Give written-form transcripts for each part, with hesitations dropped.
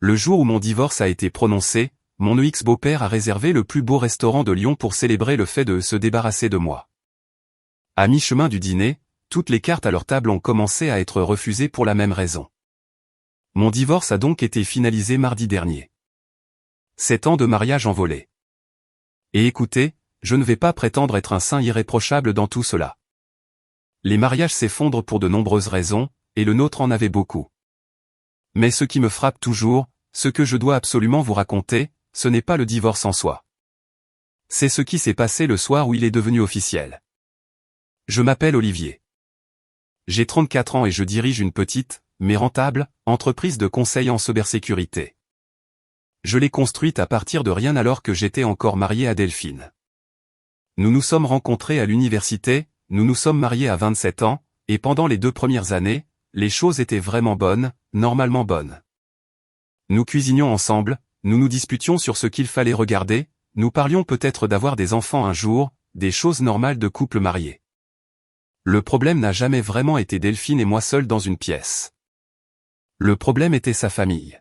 Le jour où mon divorce a été prononcé, mon ex-beau-père a réservé le plus beau restaurant de Lyon pour célébrer le fait de se débarrasser de moi. À mi-chemin du dîner, toutes les cartes à leur table ont commencé à être refusées pour la même raison. Mon divorce a donc été finalisé mardi dernier. 7 ans de mariage envolé. Et écoutez, je ne vais pas prétendre être un saint irréprochable dans tout cela. Les mariages s'effondrent pour de nombreuses raisons, et le nôtre en avait beaucoup. Mais ce qui me frappe toujours, ce que je dois absolument vous raconter, ce n'est pas le divorce en soi. C'est ce qui s'est passé le soir où il est devenu officiel. Je m'appelle Olivier. J'ai 34 ans et je dirige une petite, mais rentable, entreprise de conseil en cybersécurité. Je l'ai construite à partir de rien alors que j'étais encore marié à Delphine. Nous nous sommes rencontrés à l'université, nous nous sommes mariés à 27 ans, et pendant les 2 premières années, les choses étaient vraiment bonnes, normalement bonnes. Nous cuisinions ensemble, nous nous disputions sur ce qu'il fallait regarder, nous parlions peut-être d'avoir des enfants un jour, des choses normales de couple marié. Le problème n'a jamais vraiment été Delphine et moi seuls dans une pièce. Le problème était sa famille.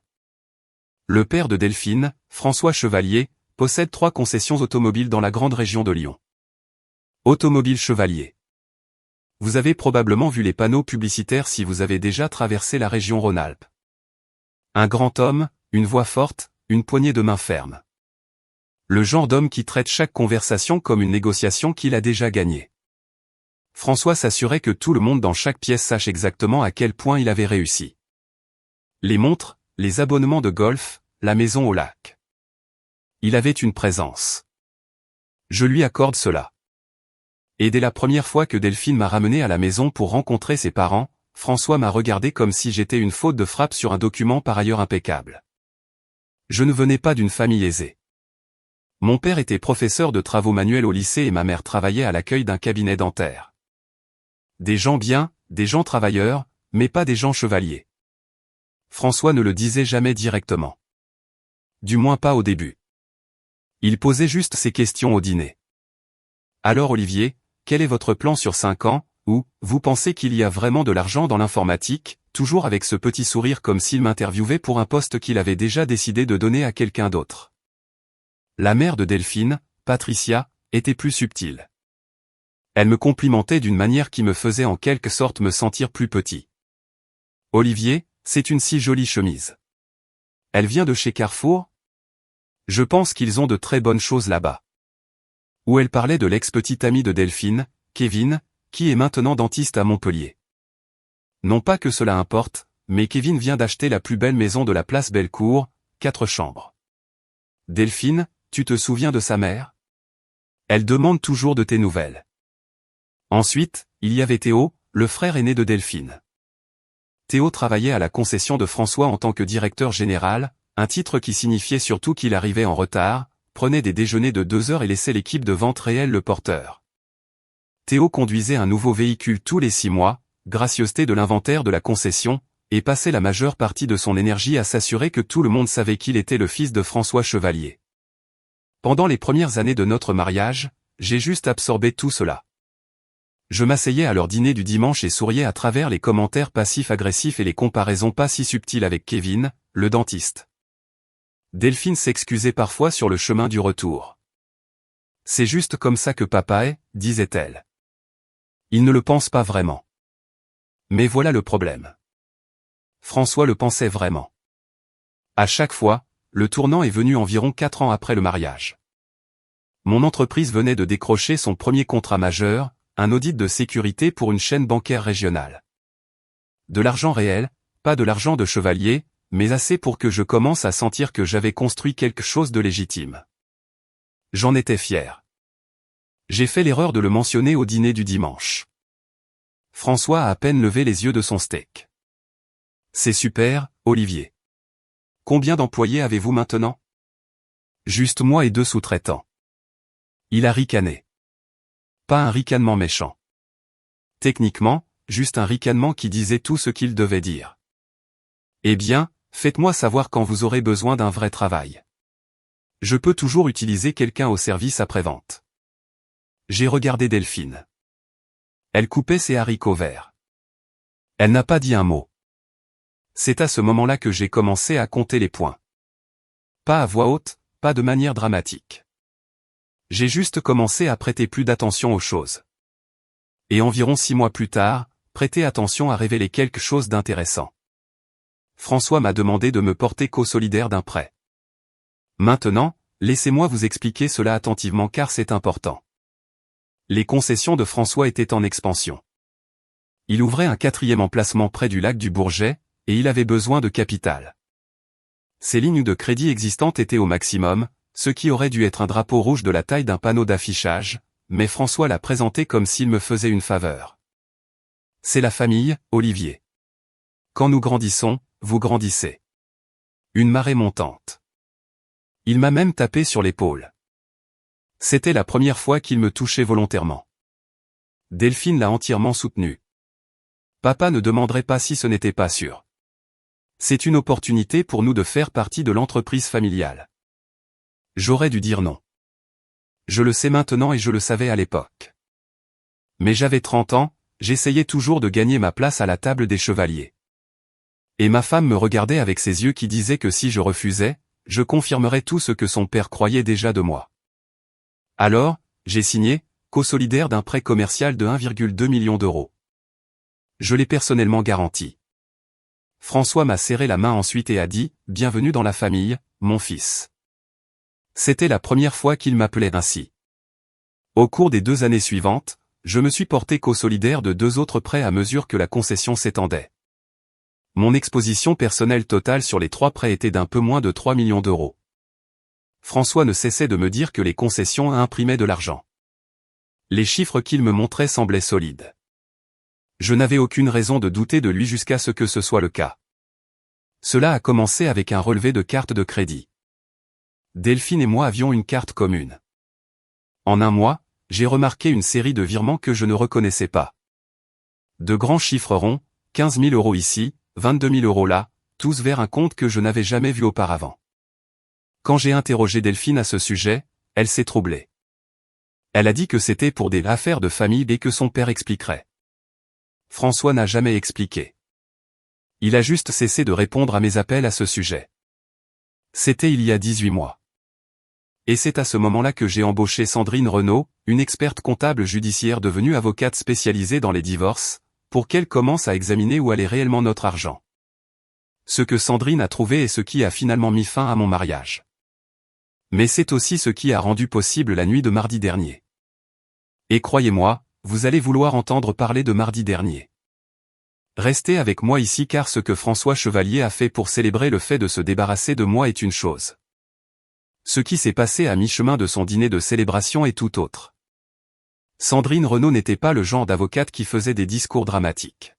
Le père de Delphine, François Chevalier, possède 3 concessions automobiles dans la grande région de Lyon. Automobile Chevalier. Vous avez probablement vu les panneaux publicitaires si vous avez déjà traversé la région Rhône-Alpes. Un grand homme, une voix forte, une poignée de main ferme. Le genre d'homme qui traite chaque conversation comme une négociation qu'il a déjà gagnée. François s'assurait que tout le monde dans chaque pièce sache exactement à quel point il avait réussi. Les montres, les abonnements de golf, la maison au lac. Il avait une présence. Je lui accorde cela. Et dès la première fois que Delphine m'a ramené à la maison pour rencontrer ses parents, François m'a regardé comme si j'étais une faute de frappe sur un document par ailleurs impeccable. Je ne venais pas d'une famille aisée. Mon père était professeur de travaux manuels au lycée et ma mère travaillait à l'accueil d'un cabinet dentaire. Des gens bien, des gens travailleurs, mais pas des gens chevaliers. François ne le disait jamais directement. Du moins pas au début. Il posait juste ses questions au dîner. Alors Olivier, quel est votre plan sur 5 ans, ou, vous pensez qu'il y a vraiment de l'argent dans l'informatique, toujours avec ce petit sourire comme s'il m'interviewait pour un poste qu'il avait déjà décidé de donner à quelqu'un d'autre. La mère de Delphine, Patricia, était plus subtile. Elle me complimentait d'une manière qui me faisait en quelque sorte me sentir plus petit. Olivier, c'est une si jolie chemise. Elle vient de chez Carrefour? Je pense qu'ils ont de très bonnes choses là-bas. Où elle parlait de l'ex-petit ami de Delphine, Kevin, qui est maintenant dentiste à Montpellier. Non pas que cela importe, mais Kevin vient d'acheter la plus belle maison de la place Bellecour, 4 chambres. Delphine, tu te souviens de sa mère? Elle demande toujours de tes nouvelles. Ensuite, il y avait Théo, le frère aîné de Delphine. Théo travaillait à la concession de François en tant que directeur général, un titre qui signifiait surtout qu'il arrivait en retard, prenait des déjeuners de 2 heures et laissait l'équipe de vente réelle le porteur. Théo conduisait un nouveau véhicule tous les 6 mois, gracieuseté de l'inventaire de la concession, et passait la majeure partie de son énergie à s'assurer que tout le monde savait qu'il était le fils de François Chevalier. Pendant les premières années de notre mariage, j'ai juste absorbé tout cela. Je m'asseyais à leur dîner du dimanche et souriais à travers les commentaires passifs-agressifs et les comparaisons pas si subtiles avec Kevin, le dentiste. Delphine s'excusait parfois sur le chemin du retour. C'est juste comme ça que papa est, disait-elle. Il ne le pense pas vraiment. Mais voilà le problème. François le pensait vraiment. À chaque fois, le tournant est venu environ 4 ans après le mariage. Mon entreprise venait de décrocher son premier contrat majeur, un audit de sécurité pour une chaîne bancaire régionale. De l'argent réel, pas de l'argent de chevalier, mais assez pour que je commence à sentir que j'avais construit quelque chose de légitime. J'en étais fier. J'ai fait l'erreur de le mentionner au dîner du dimanche. François a à peine levé les yeux de son steak. C'est super, Olivier. Combien d'employés avez-vous maintenant? Juste moi et 2 sous-traitants. Il a ricané. Pas un ricanement méchant. Techniquement, juste un ricanement qui disait tout ce qu'il devait dire. Eh bien, faites-moi savoir quand vous aurez besoin d'un vrai travail. Je peux toujours utiliser quelqu'un au service après-vente. J'ai regardé Delphine. Elle coupait ses haricots verts. Elle n'a pas dit un mot. C'est à ce moment-là que j'ai commencé à compter les points. Pas à voix haute, pas de manière dramatique. J'ai juste commencé à prêter plus d'attention aux choses. Et environ 6 mois plus tard, prêter attention a révélé quelque chose d'intéressant. François m'a demandé de me porter co-solidaire d'un prêt. Maintenant, laissez-moi vous expliquer cela attentivement car c'est important. Les concessions de François étaient en expansion. Il ouvrait un 4e emplacement près du lac du Bourget, et il avait besoin de capital. Ses lignes de crédit existantes étaient au maximum, ce qui aurait dû être un drapeau rouge de la taille d'un panneau d'affichage, mais François l'a présenté comme s'il me faisait une faveur. C'est la famille, Olivier. Quand nous grandissons, vous grandissez. Une marée montante. Il m'a même tapé sur l'épaule. C'était la première fois qu'il me touchait volontairement. Delphine l'a entièrement soutenu. Papa ne demanderait pas si ce n'était pas sûr. C'est une opportunité pour nous de faire partie de l'entreprise familiale. J'aurais dû dire non. Je le sais maintenant et je le savais à l'époque. Mais j'avais 30 ans, j'essayais toujours de gagner ma place à la table des chevaliers. Et ma femme me regardait avec ses yeux qui disaient que si je refusais, je confirmerais tout ce que son père croyait déjà de moi. Alors, j'ai signé, co-solidaire d'un prêt commercial de 1,2 million d'euros. Je l'ai personnellement garanti. François m'a serré la main ensuite et a dit « Bienvenue dans la famille, mon fils ». C'était la première fois qu'il m'appelait ainsi. Au cours des 2 années suivantes, je me suis porté co-solidaire de 2 autres prêts à mesure que la concession s'étendait. Mon exposition personnelle totale sur les 3 prêts était d'un peu moins de 3 millions d'euros. François ne cessait de me dire que les concessions imprimaient de l'argent. Les chiffres qu'il me montrait semblaient solides. Je n'avais aucune raison de douter de lui jusqu'à ce que ce soit le cas. Cela a commencé avec un relevé de carte de crédit. Delphine et moi avions une carte commune. En un mois, j'ai remarqué une série de virements que je ne reconnaissais pas. De grands chiffres ronds, 15 000 euros ici, 22 000 euros là, tous vers un compte que je n'avais jamais vu auparavant. Quand j'ai interrogé Delphine à ce sujet, elle s'est troublée. Elle a dit que c'était pour des affaires de famille et que son père expliquerait. François n'a jamais expliqué. Il a juste cessé de répondre à mes appels à ce sujet. C'était il y a 18 mois. Et c'est à ce moment-là que j'ai embauché Sandrine Renaud, une experte comptable judiciaire devenue avocate spécialisée dans les divorces, pour qu'elle commence à examiner où allait réellement notre argent. Ce que Sandrine a trouvé est ce qui a finalement mis fin à mon mariage. Mais c'est aussi ce qui a rendu possible la nuit de mardi dernier. Et croyez-moi, vous allez vouloir entendre parler de mardi dernier. Restez avec moi ici car ce que François Chevalier a fait pour célébrer le fait de se débarrasser de moi est une chose. Ce qui s'est passé à mi-chemin de son dîner de célébration est tout autre. Sandrine Renaud n'était pas le genre d'avocate qui faisait des discours dramatiques.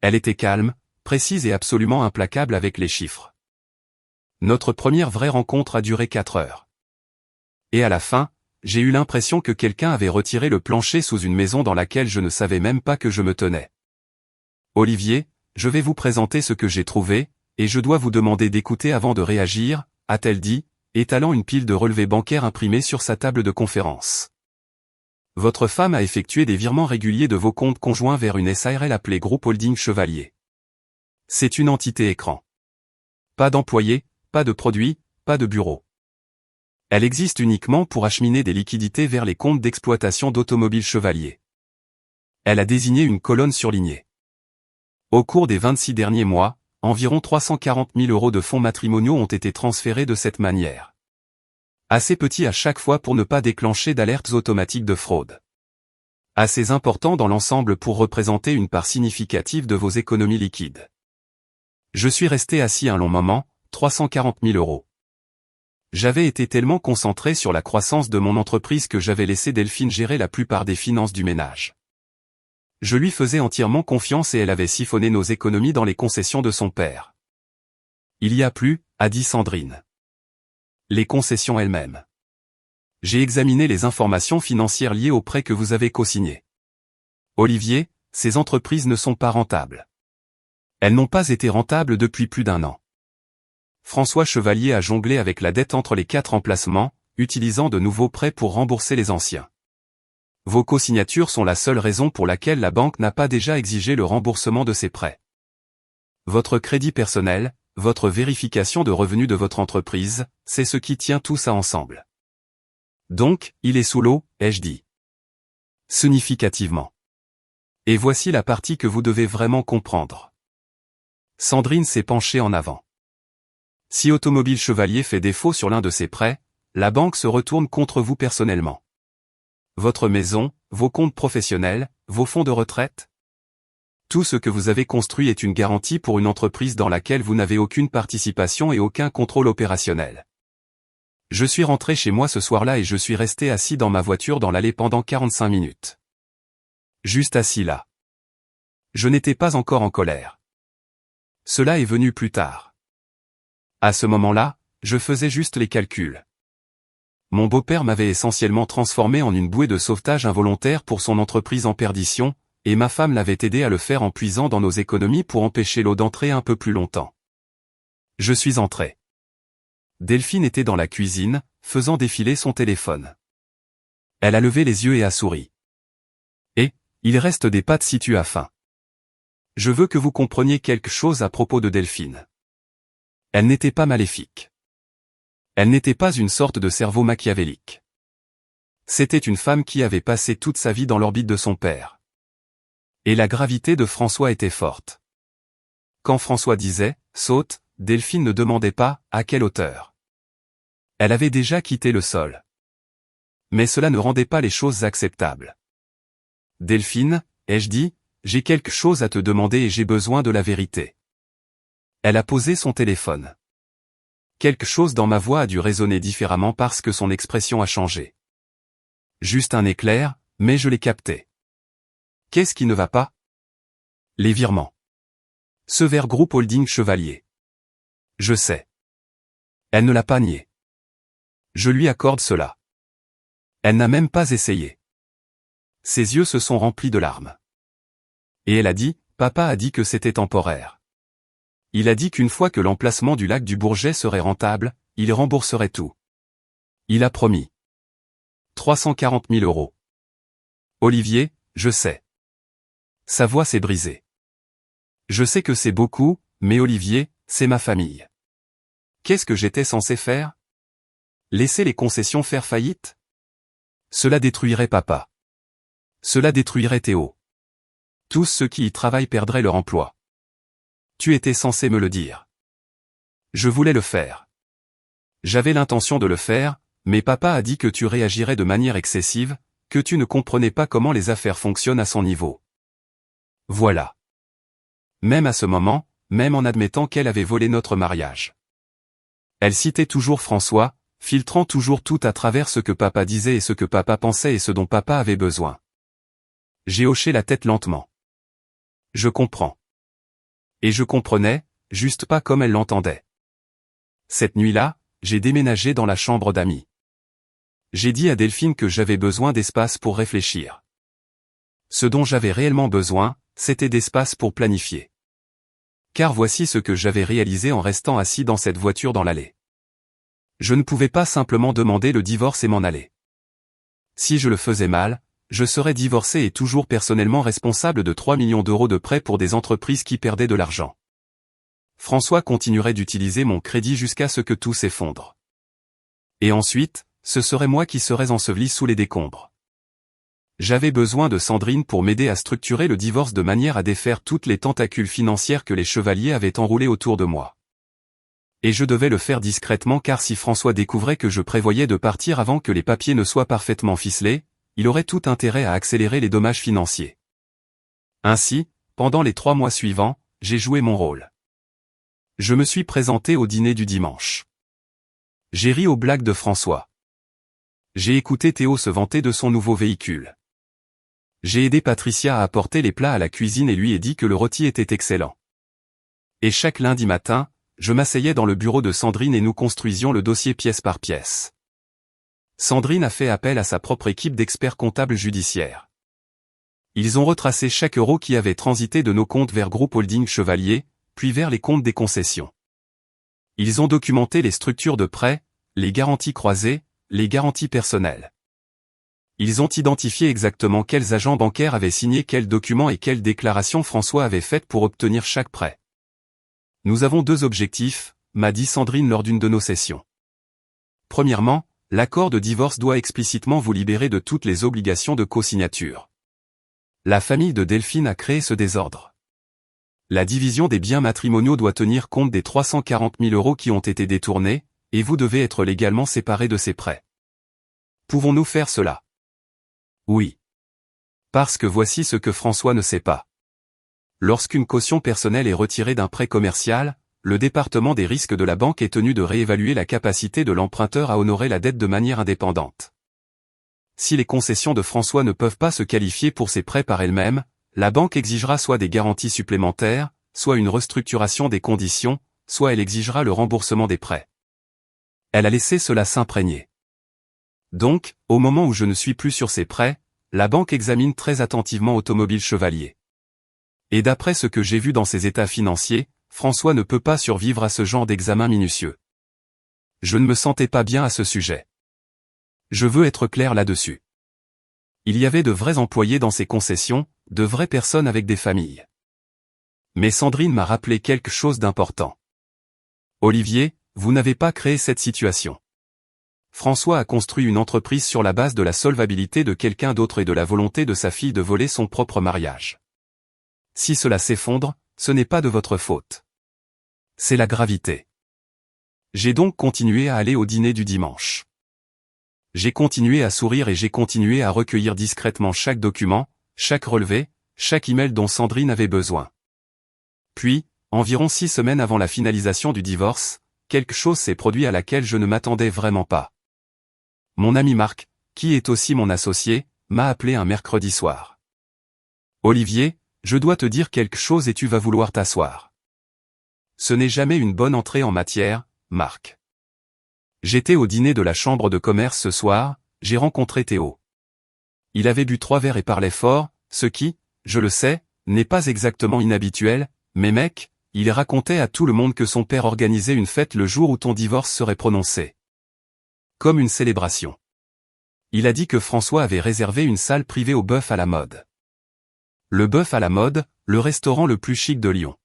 Elle était calme, précise et absolument implacable avec les chiffres. Notre première vraie rencontre a duré 4 heures. Et à la fin, j'ai eu l'impression que quelqu'un avait retiré le plancher sous une maison dans laquelle je ne savais même pas que je me tenais. Olivier, je vais vous présenter ce que j'ai trouvé, et je dois vous demander d'écouter avant de réagir, a-t-elle dit, étalant une pile de relevés bancaires imprimés sur sa table de conférence. Votre femme a effectué des virements réguliers de vos comptes conjoints vers une SARL appelée Groupe Holding Chevalier. C'est une entité écran. Pas d'employés, pas de produits, pas de bureau. Elle existe uniquement pour acheminer des liquidités vers les comptes d'exploitation d'Automobile Chevalier. Elle a désigné une colonne surlignée. Au cours des 26 derniers mois, environ 340 000 euros de fonds matrimoniaux ont été transférés de cette manière. Assez petit à chaque fois pour ne pas déclencher d'alertes automatiques de fraude. Assez important dans l'ensemble pour représenter une part significative de vos économies liquides. Je suis resté assis un long moment, 340 000 euros. J'avais été tellement concentré sur la croissance de mon entreprise que j'avais laissé Delphine gérer la plupart des finances du ménage. Je lui faisais entièrement confiance et elle avait siphonné nos économies dans les concessions de son père. Il y a plus, a dit Sandrine. Les concessions elles-mêmes. J'ai examiné les informations financières liées aux prêts que vous avez co-signés. Olivier, ces entreprises ne sont pas rentables. Elles n'ont pas été rentables depuis plus d'1 an. François Chevalier a jonglé avec la dette entre les 4 emplacements, utilisant de nouveaux prêts pour rembourser les anciens. Vos co-signatures sont la seule raison pour laquelle la banque n'a pas déjà exigé le remboursement de ces prêts. Votre crédit personnel, votre vérification de revenus de votre entreprise, c'est ce qui tient tout ça ensemble. Donc, il est sous l'eau, ai-je dit. Significativement. Et voici la partie que vous devez vraiment comprendre. Sandrine s'est penchée en avant. Si Automobile Chevalier fait défaut sur l'un de ses prêts, la banque se retourne contre vous personnellement. Votre maison, vos comptes professionnels, vos fonds de retraite. Tout ce que vous avez construit est une garantie pour une entreprise dans laquelle vous n'avez aucune participation et aucun contrôle opérationnel. Je suis rentré chez moi ce soir-là et je suis resté assis dans ma voiture dans l'allée pendant 45 minutes. Juste assis là. Je n'étais pas encore en colère. Cela est venu plus tard. À ce moment-là, je faisais juste les calculs. Mon beau-père m'avait essentiellement transformé en une bouée de sauvetage involontaire pour son entreprise en perdition, et ma femme l'avait aidé à le faire en puisant dans nos économies pour empêcher l'eau d'entrer un peu plus longtemps. Je suis entré. Delphine était dans la cuisine, faisant défiler son téléphone. Elle a levé les yeux et a souri. Et, il reste des pâtes si tu as faim. Je veux que vous compreniez quelque chose à propos de Delphine. Elle n'était pas maléfique. Elle n'était pas une sorte de cerveau machiavélique. C'était une femme qui avait passé toute sa vie dans l'orbite de son père. Et la gravité de François était forte. Quand François disait « saute », Delphine ne demandait pas « à quelle hauteur ». Elle avait déjà quitté le sol. Mais cela ne rendait pas les choses acceptables. « Delphine, ai-je dit, j'ai quelque chose à te demander et j'ai besoin de la vérité. » Elle a posé son téléphone. Quelque chose dans ma voix a dû résonner différemment parce que son expression a changé. Juste un éclair, mais je l'ai capté. Qu'est-ce qui ne va pas? Les virements. Ce vers Groupe Holding Chevalier. Je sais. Elle ne l'a pas nié. Je lui accorde cela. Elle n'a même pas essayé. Ses yeux se sont remplis de larmes. Et elle a dit, papa a dit que c'était temporaire. Il a dit qu'une fois que l'emplacement du lac du Bourget serait rentable, il rembourserait tout. Il a promis. 340 000 €. Olivier, je sais. Sa voix s'est brisée. Je sais que c'est beaucoup, mais Olivier, c'est ma famille. Qu'est-ce que j'étais censé faire? Laisser les concessions faire faillite? Cela détruirait papa. Cela détruirait Théo. Tous ceux qui y travaillent perdraient leur emploi. Tu étais censé me le dire. Je voulais le faire. J'avais l'intention de le faire, mais papa a dit que tu réagirais de manière excessive, que tu ne comprenais pas comment les affaires fonctionnent à son niveau. Voilà. Même à ce moment, même en admettant qu'elle avait volé notre mariage. Elle citait toujours François, filtrant toujours tout à travers ce que papa disait et ce que papa pensait et ce dont papa avait besoin. J'ai hoché la tête lentement. Je comprends. Et je comprenais, juste pas comme elle l'entendait. Cette nuit-là, j'ai déménagé dans la chambre d'amis. J'ai dit à Delphine que j'avais besoin d'espace pour réfléchir. Ce dont j'avais réellement besoin, c'était d'espace pour planifier. Car voici ce que j'avais réalisé en restant assis dans cette voiture dans l'allée. Je ne pouvais pas simplement demander le divorce et m'en aller. Si je le faisais mal, je serais divorcé et toujours personnellement responsable de 3 millions d'euros de prêts pour des entreprises qui perdaient de l'argent. François continuerait d'utiliser mon crédit jusqu'à ce que tout s'effondre. Et ensuite, ce serait moi qui serais enseveli sous les décombres. J'avais besoin de Sandrine pour m'aider à structurer le divorce de manière à défaire toutes les tentacules financières que les chevaliers avaient enroulées autour de moi. Et je devais le faire discrètement car si François découvrait que je prévoyais de partir avant que les papiers ne soient parfaitement ficelés, il aurait tout intérêt à accélérer les dommages financiers. Ainsi, pendant les 3 mois suivants, j'ai joué mon rôle. Je me suis présenté au dîner du dimanche. J'ai ri aux blagues de François. J'ai écouté Théo se vanter de son nouveau véhicule. J'ai aidé Patricia à apporter les plats à la cuisine et lui ai dit que le rôti était excellent. Et chaque lundi matin, je m'asseyais dans le bureau de Sandrine et nous construisions le dossier pièce par pièce. Sandrine a fait appel à sa propre équipe d'experts comptables judiciaires. Ils ont retracé chaque euro qui avait transité de nos comptes vers Groupe Holding Chevalier, puis vers les comptes des concessions. Ils ont documenté les structures de prêt, les garanties croisées, les garanties personnelles. Ils ont identifié exactement quels agents bancaires avaient signé quels documents et quelles déclarations François avait faites pour obtenir chaque prêt. Nous avons deux objectifs, m'a dit Sandrine lors d'une de nos sessions. Premièrement, l'accord de divorce doit explicitement vous libérer de toutes les obligations de co-signature. La famille de Delphine a créé ce désordre. La division des biens matrimoniaux doit tenir compte des 340 000 € qui ont été détournés, et vous devez être légalement séparés de ces prêts. Pouvons-nous faire cela? Oui. Parce que voici ce que François ne sait pas. Lorsqu'une caution personnelle est retirée d'un prêt commercial, le département des risques de la banque est tenu de réévaluer la capacité de l'emprunteur à honorer la dette de manière indépendante. Si les concessions de François ne peuvent pas se qualifier pour ces prêts par elles-mêmes, la banque exigera soit des garanties supplémentaires, soit une restructuration des conditions, soit elle exigera le remboursement des prêts. Elle a laissé cela s'imprégner. Donc, au moment où je ne suis plus sur ces prêts, la banque examine très attentivement Automobile Chevalier. Et d'après ce que j'ai vu dans ses états financiers, François ne peut pas survivre à ce genre d'examen minutieux. Je ne me sentais pas bien à ce sujet. Je veux être clair là-dessus. Il y avait de vrais employés dans ces concessions, de vraies personnes avec des familles. Mais Sandrine m'a rappelé quelque chose d'important. Olivier, vous n'avez pas créé cette situation. François a construit une entreprise sur la base de la solvabilité de quelqu'un d'autre et de la volonté de sa fille de voler son propre mariage. Si cela s'effondre, ce n'est pas de votre faute. C'est la gravité. J'ai donc continué à aller au dîner du dimanche. J'ai continué à sourire et j'ai continué à recueillir discrètement chaque document, chaque relevé, chaque email dont Sandrine avait besoin. Puis, environ 6 semaines avant la finalisation du divorce, quelque chose s'est produit à laquelle je ne m'attendais vraiment pas. Mon ami Marc, qui est aussi mon associé, m'a appelé un mercredi soir. Olivier, je dois te dire quelque chose et tu vas vouloir t'asseoir. Ce n'est jamais une bonne entrée en matière, Marc. J'étais au dîner de la chambre de commerce ce soir, j'ai rencontré Théo. Il avait bu 3 verres et parlait fort, ce qui, je le sais, n'est pas exactement inhabituel, mais mec, il racontait à tout le monde que son père organisait une fête le jour où ton divorce serait prononcé. Comme une célébration. Il a dit que François avait réservé une salle privée au Bœuf à la Mode. Le Bœuf à la Mode, le restaurant le plus chic de Lyon.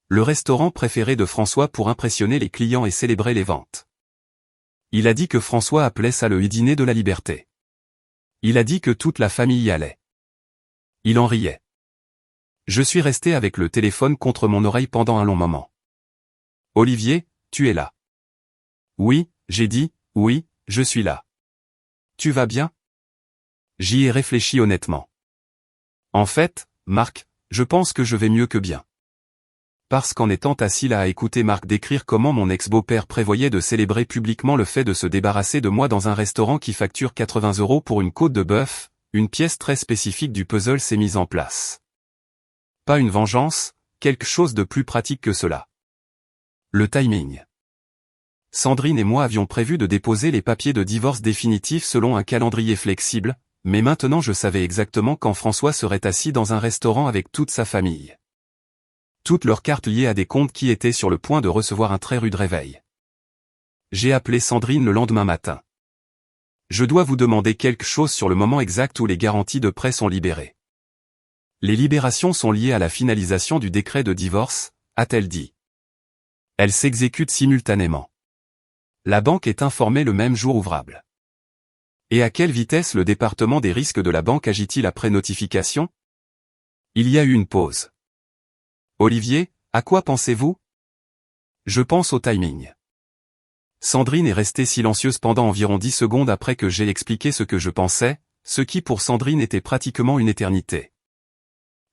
Le restaurant préféré de François pour impressionner les clients et célébrer les ventes. Il a dit que François appelait ça le dîner de la liberté. Il a dit que toute la famille y allait. Il en riait. Je suis resté avec le téléphone contre mon oreille pendant un long moment. Olivier, tu es là. Oui, j'ai dit, oui, je suis là. Tu vas bien? J'y ai réfléchi honnêtement. En fait, Marc, je pense que je vais mieux que bien. Parce qu'en étant assis là à écouter Marc décrire comment mon ex-beau-père prévoyait de célébrer publiquement le fait de se débarrasser de moi dans un restaurant qui facture 80 € pour une côte de bœuf, une pièce très spécifique du puzzle s'est mise en place. Pas une vengeance, quelque chose de plus pratique que cela. Le timing. Sandrine et moi avions prévu de déposer les papiers de divorce définitifs selon un calendrier flexible, mais maintenant je savais exactement quand François serait assis dans un restaurant avec toute sa famille. Toutes leurs cartes liées à des comptes qui étaient sur le point de recevoir un très rude réveil. J'ai appelé Sandrine le lendemain matin. Je dois vous demander quelque chose sur le moment exact où les garanties de prêt sont libérées. Les libérations sont liées à la finalisation du décret de divorce, a-t-elle dit. Elles s'exécutent simultanément. La banque est informée le même jour ouvrable. Et à quelle vitesse le département des risques de la banque agit-il après notification? Il y a eu une pause. Olivier, à quoi pensez-vous? Je pense au timing. Sandrine est restée silencieuse pendant environ 10 secondes après que j'ai expliqué ce que je pensais, ce qui pour Sandrine était pratiquement une éternité.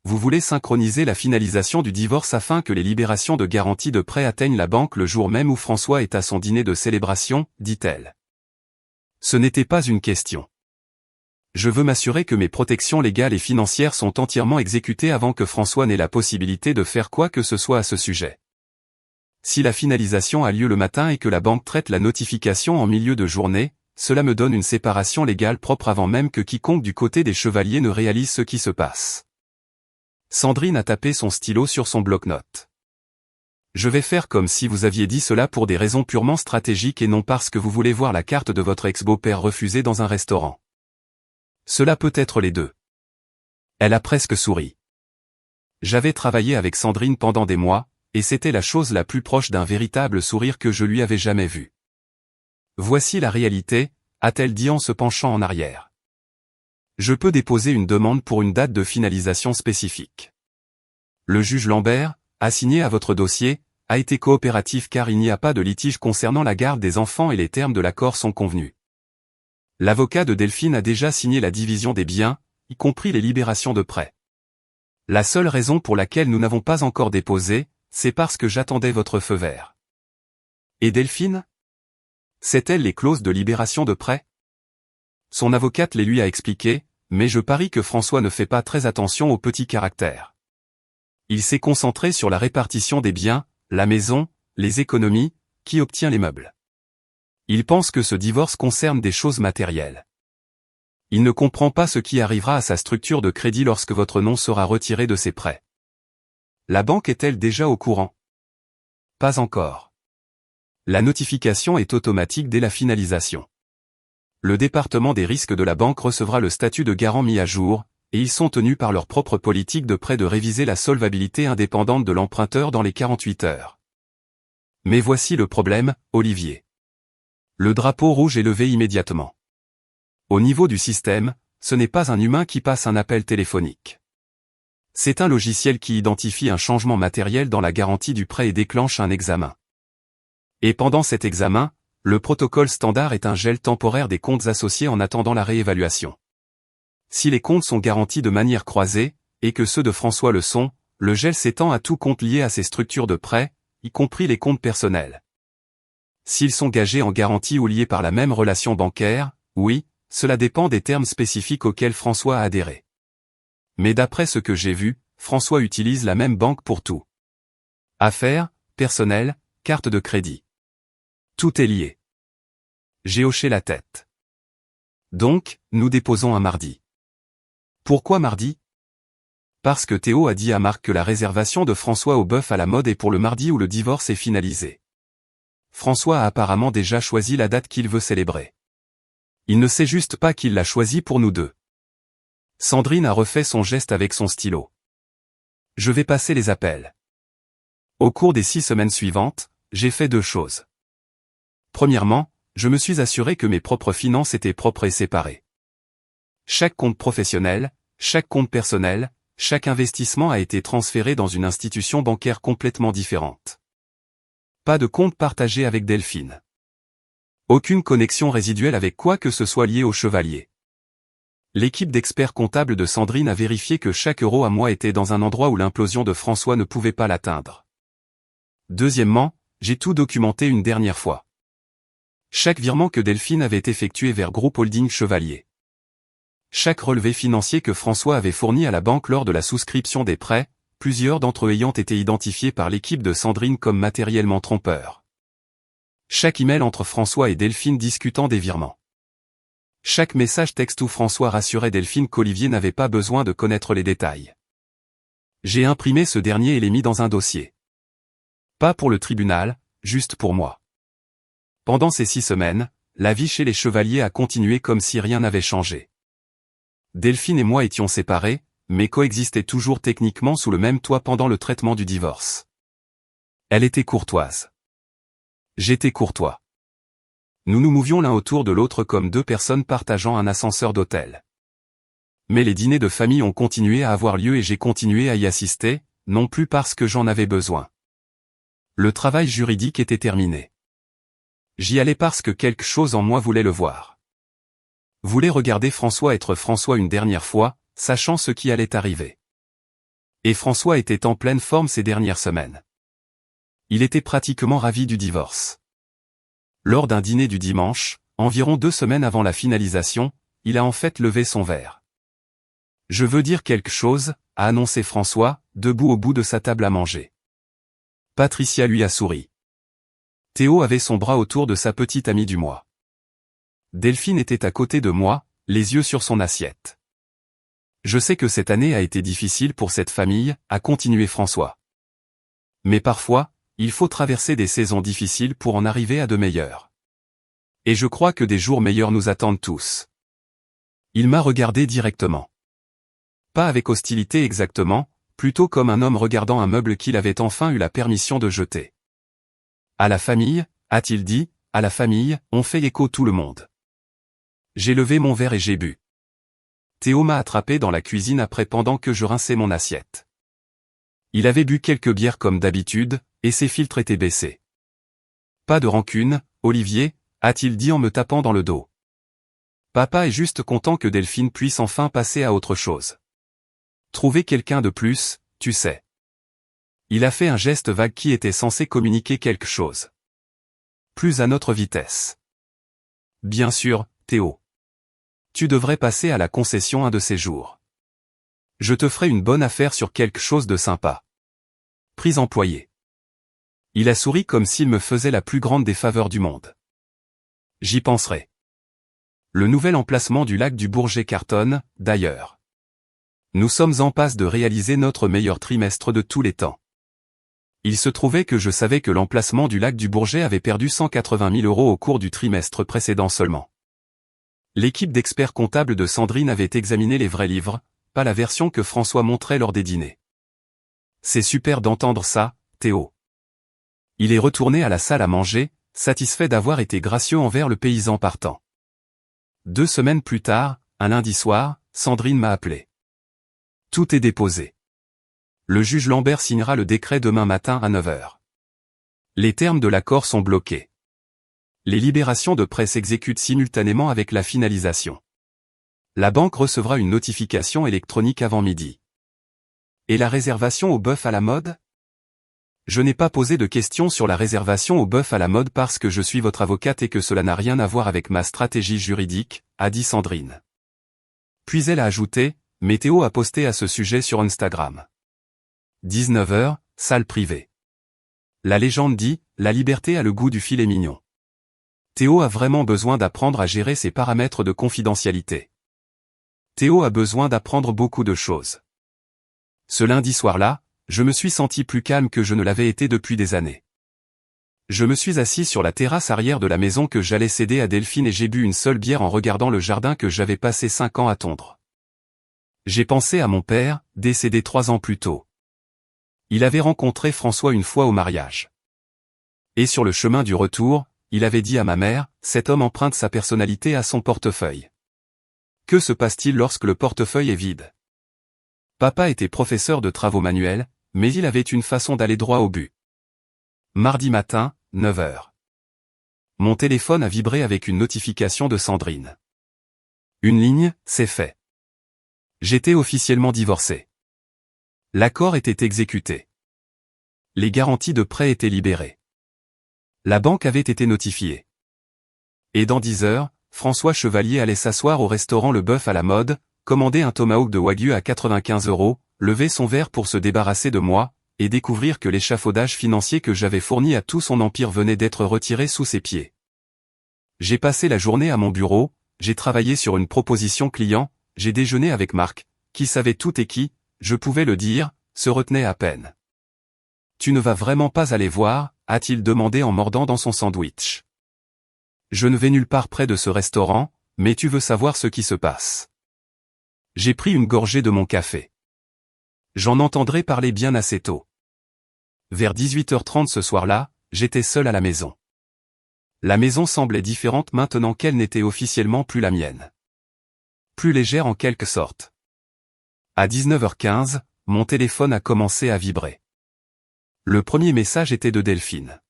Vous voulez synchroniser la finalisation du divorce afin que les libérations de garantie de prêt atteignent la banque le jour même où François est à son dîner de célébration, dit-elle. Ce n'était pas une question. Je veux m'assurer que mes protections légales et financières sont entièrement exécutées avant que François n'ait la possibilité de faire quoi que ce soit à ce sujet. Si la finalisation a lieu le matin et que la banque traite la notification en milieu de journée, cela me donne une séparation légale propre avant même que quiconque du côté des chevaliers ne réalise ce qui se passe. Sandrine a tapé son stylo sur son bloc-notes. Je vais faire comme si vous aviez dit cela pour des raisons purement stratégiques et non parce que vous voulez voir la carte de votre ex-beau-père refusée dans un restaurant. Cela peut être les deux. Elle a presque souri. J'avais travaillé avec Sandrine pendant des mois, et c'était la chose la plus proche d'un véritable sourire que je lui avais jamais vu. Voici la réalité, a-t-elle dit en se penchant en arrière. Je peux déposer une demande pour une date de finalisation spécifique. Le juge Lambert, assigné à votre dossier, a été coopératif car il n'y a pas de litige concernant la garde des enfants et les termes de l'accord sont convenus. L'avocat de Delphine a déjà signé la division des biens, y compris les libérations de prêts. La seule raison pour laquelle nous n'avons pas encore déposé, c'est parce que j'attendais votre feu vert. Et Delphine? C'est-elle les clauses de libération de prêts? Son avocate les lui a expliquées, mais je parie que François ne fait pas très attention aux petits caractères. Il s'est concentré sur la répartition des biens, la maison, les économies, qui obtient les meubles. Il pense que ce divorce concerne des choses matérielles. Il ne comprend pas ce qui arrivera à sa structure de crédit lorsque votre nom sera retiré de ses prêts. La banque est-elle déjà au courant? Pas encore. La notification est automatique dès la finalisation. Le département des risques de la banque recevra le statut de garant mis à jour, et ils sont tenus par leur propre politique de prêt de réviser la solvabilité indépendante de l'emprunteur dans les 48 heures. Mais voici le problème, Olivier. Le drapeau rouge est levé immédiatement. Au niveau du système, ce n'est pas un humain qui passe un appel téléphonique. C'est un logiciel qui identifie un changement matériel dans la garantie du prêt et déclenche un examen. Et pendant cet examen, le protocole standard est un gel temporaire des comptes associés en attendant la réévaluation. Si les comptes sont garantis de manière croisée, et que ceux de François le sont, le gel s'étend à tout compte lié à ces structures de prêt, y compris les comptes personnels. S'ils sont gagés en garantie ou liés par la même relation bancaire, oui, cela dépend des termes spécifiques auxquels François a adhéré. Mais d'après ce que j'ai vu, François utilise la même banque pour tout. Affaires, personnel, carte de crédit. Tout est lié. J'ai hoché la tête. Donc, nous déposons un mardi. Pourquoi mardi? Parce que Théo a dit à Marc que la réservation de François au bœuf à la mode est pour le mardi où le divorce est finalisé. François a apparemment déjà choisi la date qu'il veut célébrer. Il ne sait juste pas qu'il l'a choisi pour nous deux. Sandrine a refait son geste avec son stylo. Je vais passer les appels. Au cours des 6 semaines suivantes, j'ai fait 2 choses. Premièrement, je me suis assuré que mes propres finances étaient propres et séparées. Chaque compte professionnel, chaque compte personnel, chaque investissement a été transféré dans une institution bancaire complètement différente. Pas de compte partagé avec Delphine. Aucune connexion résiduelle avec quoi que ce soit lié au chevalier. L'équipe d'experts comptables de Sandrine a vérifié que chaque euro à moi était dans un endroit où l'implosion de François ne pouvait pas l'atteindre. Deuxièmement, j'ai tout documenté une dernière fois. Chaque virement que Delphine avait effectué vers Groupe Holding Chevalier. Chaque relevé financier que François avait fourni à la banque lors de la souscription des prêts, plusieurs d'entre eux ayant été identifiés par l'équipe de Sandrine comme matériellement trompeurs. Chaque email entre François et Delphine discutant des virements. Chaque message texte où François rassurait Delphine qu'Olivier n'avait pas besoin de connaître les détails. J'ai imprimé ce dernier et l'ai mis dans un dossier. Pas pour le tribunal, juste pour moi. Pendant ces 6 semaines, la vie chez les Chevaliers a continué comme si rien n'avait changé. Delphine et moi étions séparés, mais coexistaient toujours techniquement sous le même toit pendant le traitement du divorce. Elle était courtoise. J'étais courtois. Nous nous mouvions l'un autour de l'autre comme 2 personnes partageant un ascenseur d'hôtel. Mais les dîners de famille ont continué à avoir lieu et j'ai continué à y assister, non plus parce que j'en avais besoin. Le travail juridique était terminé. J'y allais parce que quelque chose en moi voulait le voir. Voulait regarder François être François une dernière fois, sachant ce qui allait arriver. Et François était en pleine forme ces dernières semaines. Il était pratiquement ravi du divorce. Lors d'un dîner du dimanche, environ 2 semaines avant la finalisation, il a en fait levé son verre. Je veux dire quelque chose, a annoncé François, debout au bout de sa table à manger. Patricia lui a souri. Théo avait son bras autour de sa petite amie du mois. Delphine était à côté de moi, les yeux sur son assiette. Je sais que cette année a été difficile pour cette famille, a continué François. Mais parfois, il faut traverser des saisons difficiles pour en arriver à de meilleures. Et je crois que des jours meilleurs nous attendent tous. Il m'a regardé directement. Pas avec hostilité exactement, plutôt comme un homme regardant un meuble qu'il avait enfin eu la permission de jeter. À la famille, a-t-il dit, à la famille, on fait écho tout le monde. J'ai levé mon verre et j'ai bu. Théo m'a attrapé dans la cuisine après pendant que je rinçais mon assiette. Il avait bu quelques bières comme d'habitude, et ses filtres étaient baissés. Pas de rancune, Olivier, a-t-il dit en me tapant dans le dos. Papa est juste content que Delphine puisse enfin passer à autre chose. Trouver quelqu'un de plus, tu sais. Il a fait un geste vague qui était censé communiquer quelque chose. Plus à notre vitesse. Bien sûr, Théo. Tu devrais passer à la concession un de ces jours. Je te ferai une bonne affaire sur quelque chose de sympa. Prise employée. Il a souri comme s'il me faisait la plus grande des faveurs du monde. J'y penserai. Le nouvel emplacement du lac du Bourget cartonne, d'ailleurs. Nous sommes en passe de réaliser notre meilleur trimestre de tous les temps. Il se trouvait que je savais que l'emplacement du lac du Bourget avait perdu 180 000 € au cours du trimestre précédent seulement. L'équipe d'experts comptables de Sandrine avait examiné les vrais livres, pas la version que François montrait lors des dîners. C'est super d'entendre ça, Théo. Il est retourné à la salle à manger, satisfait d'avoir été gracieux envers le paysan partant. 2 semaines plus tard, un lundi soir, Sandrine m'a appelé. Tout est déposé. Le juge Lambert signera le décret demain matin à 9 h. Les termes de l'accord sont bloqués. Les libérations de presse s'exécutent simultanément avec la finalisation. La banque recevra une notification électronique avant midi. Et la réservation au bœuf à la mode ? Je n'ai pas posé de questions sur la réservation au bœuf à la mode parce que je suis votre avocate et que cela n'a rien à voir avec ma stratégie juridique, a dit Sandrine. Puis elle a ajouté, mais Théo a posté à ce sujet sur Instagram. 19 h, salle privée. La légende dit, la liberté a le goût du filet mignon. Théo a vraiment besoin d'apprendre à gérer ses paramètres de confidentialité. Théo a besoin d'apprendre beaucoup de choses. Ce lundi soir-là, je me suis senti plus calme que je ne l'avais été depuis des années. Je me suis assis sur la terrasse arrière de la maison que j'allais céder à Delphine et j'ai bu une seule bière en regardant le jardin que j'avais passé 5 ans à tondre. J'ai pensé à mon père, décédé 3 ans plus tôt. Il avait rencontré François une fois au mariage. Et sur le chemin du retour, il avait dit à ma mère, cet homme emprunte sa personnalité à son portefeuille. Que se passe-t-il lorsque le portefeuille est vide ? Papa était professeur de travaux manuels, mais il avait une façon d'aller droit au but. Mardi matin, 9 h. Mon téléphone a vibré avec une notification de Sandrine. Une ligne, c'est fait. J'étais officiellement divorcé. L'accord était exécuté. Les garanties de prêt étaient libérées. La banque avait été notifiée. Et dans 10 heures, François Chevalier allait s'asseoir au restaurant Le Bœuf à la mode, commander un tomahawk de Wagyu à 95 €, lever son verre pour se débarrasser de moi, et découvrir que l'échafaudage financier que j'avais fourni à tout son empire venait d'être retiré sous ses pieds. J'ai passé la journée à mon bureau, j'ai travaillé sur une proposition client, j'ai déjeuné avec Marc, qui savait tout et qui, je pouvais le dire, se retenait à peine. « Tu ne vas vraiment pas aller voir ?» a-t-il demandé en mordant dans son sandwich. « Je ne vais nulle part près de ce restaurant, mais tu veux savoir ce qui se passe. » J'ai pris une gorgée de mon café. J'en entendrai parler bien assez tôt. Vers 18h30 ce soir-là, j'étais seul à la maison. La maison semblait différente maintenant qu'elle n'était officiellement plus la mienne. Plus légère en quelque sorte. À 19h15, mon téléphone a commencé à vibrer. Le premier message était de Delphine.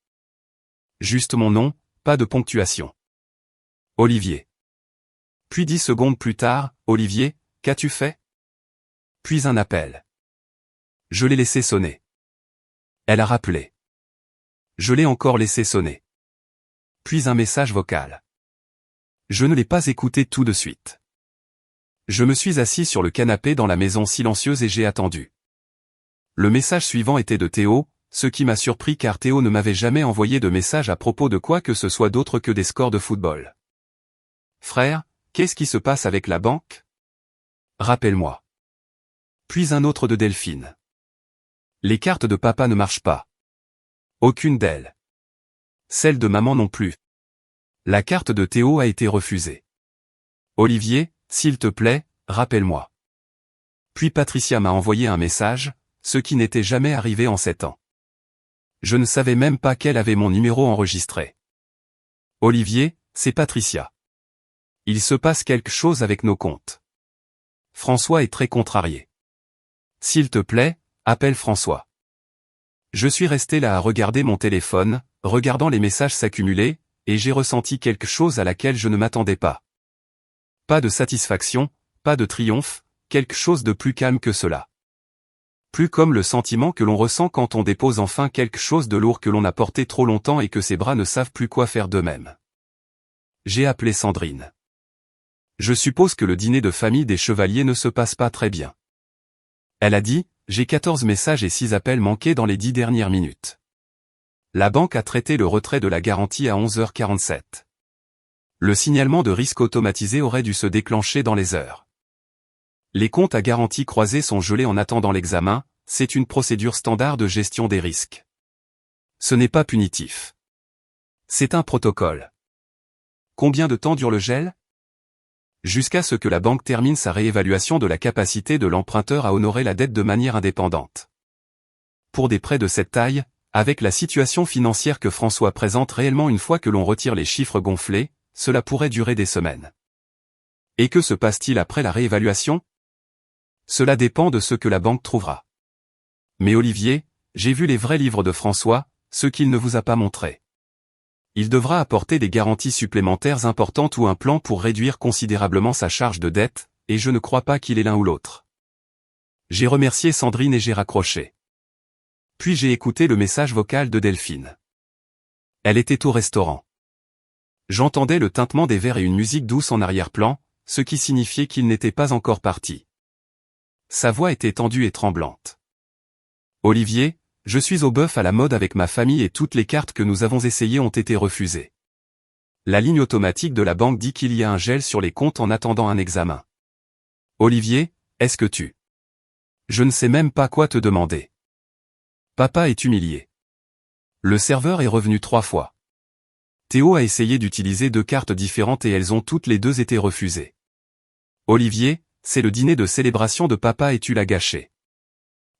Juste mon nom, pas de ponctuation. Olivier. Puis 10 secondes plus tard, Olivier, qu'as-tu fait ? Puis un appel. Je l'ai laissé sonner. Elle a rappelé. Je l'ai encore laissé sonner. Puis un message vocal. Je ne l'ai pas écouté tout de suite. Je me suis assis sur le canapé dans la maison silencieuse et j'ai attendu. Le message suivant était de Théo, ce qui m'a surpris car Théo ne m'avait jamais envoyé de message à propos de quoi que ce soit d'autre que des scores de football. Frère, qu'est-ce qui se passe avec la banque ? Rappelle-moi. Puis un autre de Delphine. Les cartes de papa ne marchent pas. Aucune d'elles. Celle de maman non plus. La carte de Théo a été refusée. Olivier, s'il te plaît, rappelle-moi. Puis Patricia m'a envoyé un message, ce qui n'était jamais arrivé en 7 ans. Je ne savais même pas qu'elle avait mon numéro enregistré. Olivier, c'est Patricia. Il se passe quelque chose avec nos comptes. François est très contrarié. S'il te plaît, appelle François. Je suis resté là à regarder mon téléphone, regardant les messages s'accumuler, et j'ai ressenti quelque chose à laquelle je ne m'attendais pas. Pas de satisfaction, pas de triomphe, quelque chose de plus calme que cela. Plus comme le sentiment que l'on ressent quand on dépose enfin quelque chose de lourd que l'on a porté trop longtemps et que ses bras ne savent plus quoi faire d'eux-mêmes. J'ai appelé Sandrine. Je suppose que le dîner de famille des Chevaliers ne se passe pas très bien. Elle a dit, j'ai 14 messages et 6 appels manqués dans les 10 dernières minutes. La banque a traité le retrait de la garantie à 11h47. Le signalement de risque automatisé aurait dû se déclencher dans les heures. Les comptes à garantie croisée sont gelés en attendant l'examen, c'est une procédure standard de gestion des risques. Ce n'est pas punitif. C'est un protocole. Combien de temps dure le gel ? Jusqu'à ce que la banque termine sa réévaluation de la capacité de l'emprunteur à honorer la dette de manière indépendante. Pour des prêts de cette taille, avec la situation financière que François présente réellement une fois que l'on retire les chiffres gonflés, cela pourrait durer des semaines. Et que se passe-t-il après la réévaluation ? Cela dépend de ce que la banque trouvera. Mais Olivier, j'ai vu les vrais livres de François, ceux qu'il ne vous a pas montrés. Il devra apporter des garanties supplémentaires importantes ou un plan pour réduire considérablement sa charge de dette, et je ne crois pas qu'il ait l'un ou l'autre. J'ai remercié Sandrine et j'ai raccroché. Puis j'ai écouté le message vocal de Delphine. Elle était au restaurant. J'entendais le tintement des verres et une musique douce en arrière-plan, ce qui signifiait qu'il n'était pas encore parti. Sa voix était tendue et tremblante. Olivier, je suis au bœuf à la mode avec ma famille et toutes les cartes que nous avons essayées ont été refusées. La ligne automatique de la banque dit qu'il y a un gel sur les comptes en attendant un examen. Olivier, est-ce que tu... Je ne sais même pas quoi te demander. Papa est humilié. Le serveur est revenu 3 fois. Théo a essayé d'utiliser 2 cartes différentes et elles ont toutes les 2 été refusées. Olivier, c'est le dîner de célébration de papa et tu l'as gâché.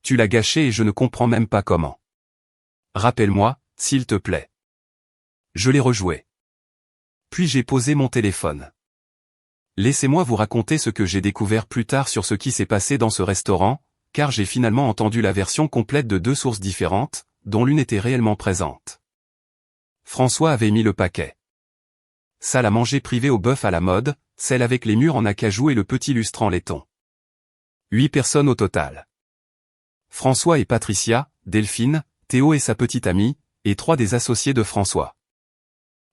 Tu l'as gâché et je ne comprends même pas comment. Rappelle-moi, s'il te plaît. Je l'ai rejoué. Puis j'ai posé mon téléphone. Laissez-moi vous raconter ce que j'ai découvert plus tard sur ce qui s'est passé dans ce restaurant, car j'ai finalement entendu la version complète de 2 sources différentes, dont l'une était réellement présente. François avait mis le paquet. Salle à manger privée au bœuf à la mode, celle avec les murs en acajou et le petit lustre en laiton. 8 personnes au total. François et Patricia, Delphine, Théo et sa petite amie, et 3 des associés de François.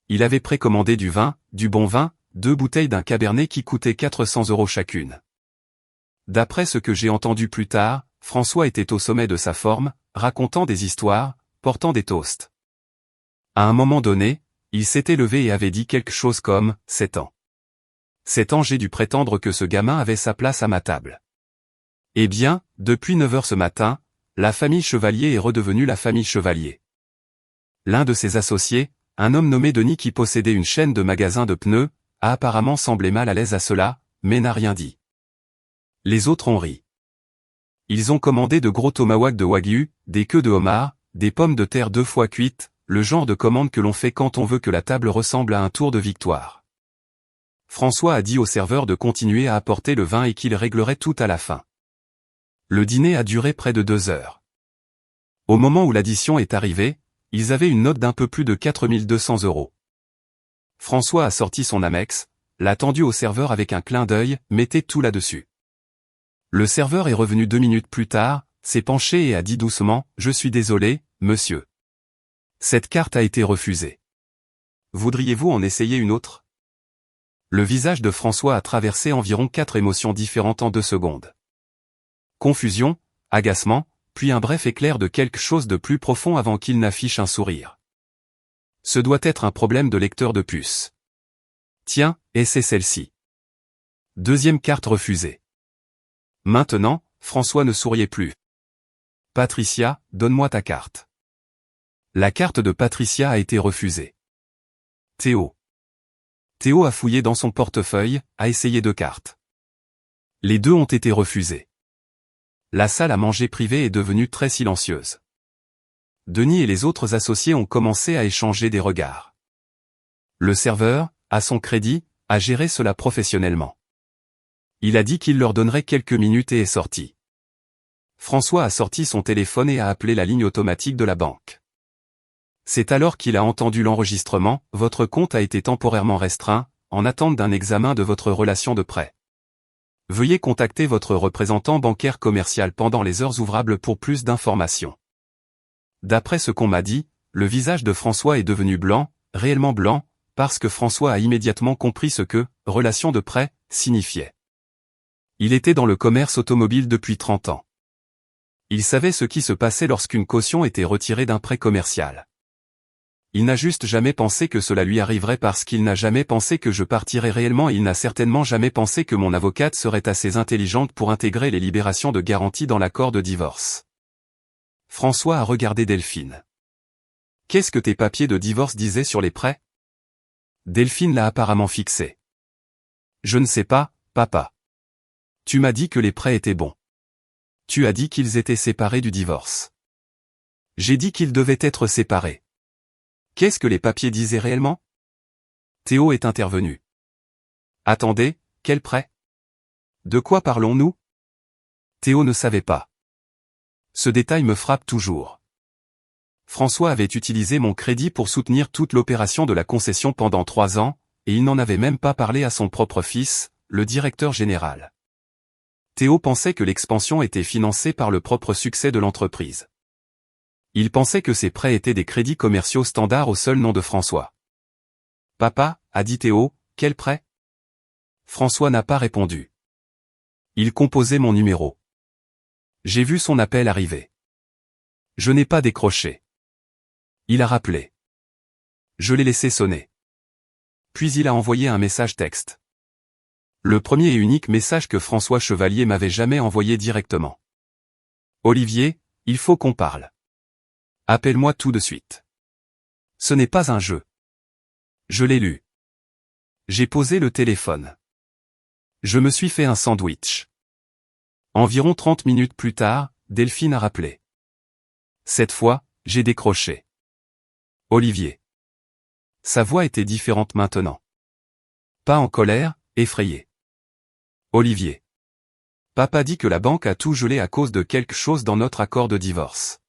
Il avait précommandé du vin, du bon vin, 2 bouteilles d'un cabernet qui coûtaient 400 € chacune. D'après ce que j'ai entendu plus tard, François était au sommet de sa forme, racontant des histoires, portant des toasts. À un moment donné, il s'était levé et avait dit quelque chose comme « 7 ans. 7 ans j'ai dû prétendre que ce gamin avait sa place à ma table. » Eh bien, depuis 9 heures ce matin, la famille Chevalier est redevenue la famille Chevalier. L'un de ses associés, un homme nommé Denis qui possédait une chaîne de magasins de pneus, a apparemment semblé mal à l'aise à cela, mais n'a rien dit. Les autres ont ri. Ils ont commandé de gros tomahawks de wagyu, des queues de homard, des pommes de terre 2 fois cuites, le genre de commande que l'on fait quand on veut que la table ressemble à un tour de victoire. François a dit au serveur de continuer à apporter le vin et qu'il réglerait tout à la fin. Le dîner a duré près de 2 heures. Au moment où l'addition est arrivée, ils avaient une note d'un peu plus de 4200 €. François a sorti son Amex, l'a tendu au serveur avec un clin d'œil, mettez tout là-dessus. Le serveur est revenu 2 minutes plus tard, s'est penché et a dit doucement, je suis désolé, monsieur. Cette carte a été refusée. Voudriez-vous en essayer une autre ? Le visage de François a traversé environ 4 émotions différentes en 2 secondes. Confusion, agacement, puis un bref éclair de quelque chose de plus profond avant qu'il n'affiche un sourire. Ce doit être un problème de lecteur de puce. Tiens, et c'est celle-ci. 2e carte refusée. Maintenant, François ne souriait plus. Patricia, donne-moi ta carte. La carte de Patricia a été refusée. Théo. Théo a fouillé dans son portefeuille, a essayé 2 cartes. Les 2 ont été refusées. La salle à manger privée est devenue très silencieuse. Denis et les autres associés ont commencé à échanger des regards. Le serveur, à son crédit, a géré cela professionnellement. Il a dit qu'il leur donnerait quelques minutes et est sorti. François a sorti son téléphone et a appelé la ligne automatique de la banque. C'est alors qu'il a entendu l'enregistrement « Votre compte a été temporairement restreint, en attente d'un examen de votre relation de prêt. Veuillez contacter votre représentant bancaire commercial pendant les heures ouvrables pour plus d'informations. » D'après ce qu'on m'a dit, le visage de François est devenu blanc, réellement blanc, parce que François a immédiatement compris ce que « relation de prêt » signifiait. Il était dans le commerce automobile depuis 30 ans. Il savait ce qui se passait lorsqu'une caution était retirée d'un prêt commercial. Il n'a juste jamais pensé que cela lui arriverait parce qu'il n'a jamais pensé que je partirais réellement et il n'a certainement jamais pensé que mon avocate serait assez intelligente pour intégrer les libérations de garantie dans l'accord de divorce. François a regardé Delphine. « Qu'est-ce que tes papiers de divorce disaient sur les prêts ?» Delphine l'a apparemment fixé. « Je ne sais pas, papa. Tu m'as dit que les prêts étaient bons. Tu as dit qu'ils étaient séparés du divorce. J'ai dit qu'ils devaient être séparés. Qu'est-ce que les papiers disaient réellement ?» Théo est intervenu. « Attendez, quel prêt ? De quoi parlons-nous ?» Théo ne savait pas. Ce détail me frappe toujours. François avait utilisé mon crédit pour soutenir toute l'opération de la concession pendant 3 ans, et il n'en avait même pas parlé à son propre fils, le directeur général. Théo pensait que l'expansion était financée par le propre succès de l'entreprise. Il pensait que ces prêts étaient des crédits commerciaux standards au seul nom de François. « Papa, » a dit Théo, « quel prêt ?» François n'a pas répondu. Il composait mon numéro. J'ai vu son appel arriver. Je n'ai pas décroché. Il a rappelé. Je l'ai laissé sonner. Puis il a envoyé un message texte. Le premier et unique message que François Chevalier m'avait jamais envoyé directement. « Olivier, il faut qu'on parle. Appelle-moi tout de suite. » Ce n'est pas un jeu. Je l'ai lu. J'ai posé le téléphone. Je me suis fait un sandwich. Environ 30 minutes plus tard, Delphine a rappelé. Cette fois, j'ai décroché. Olivier. Sa voix était différente maintenant. Pas en colère, effrayée. Olivier. Papa dit que la banque a tout gelé à cause de quelque chose dans notre accord de divorce.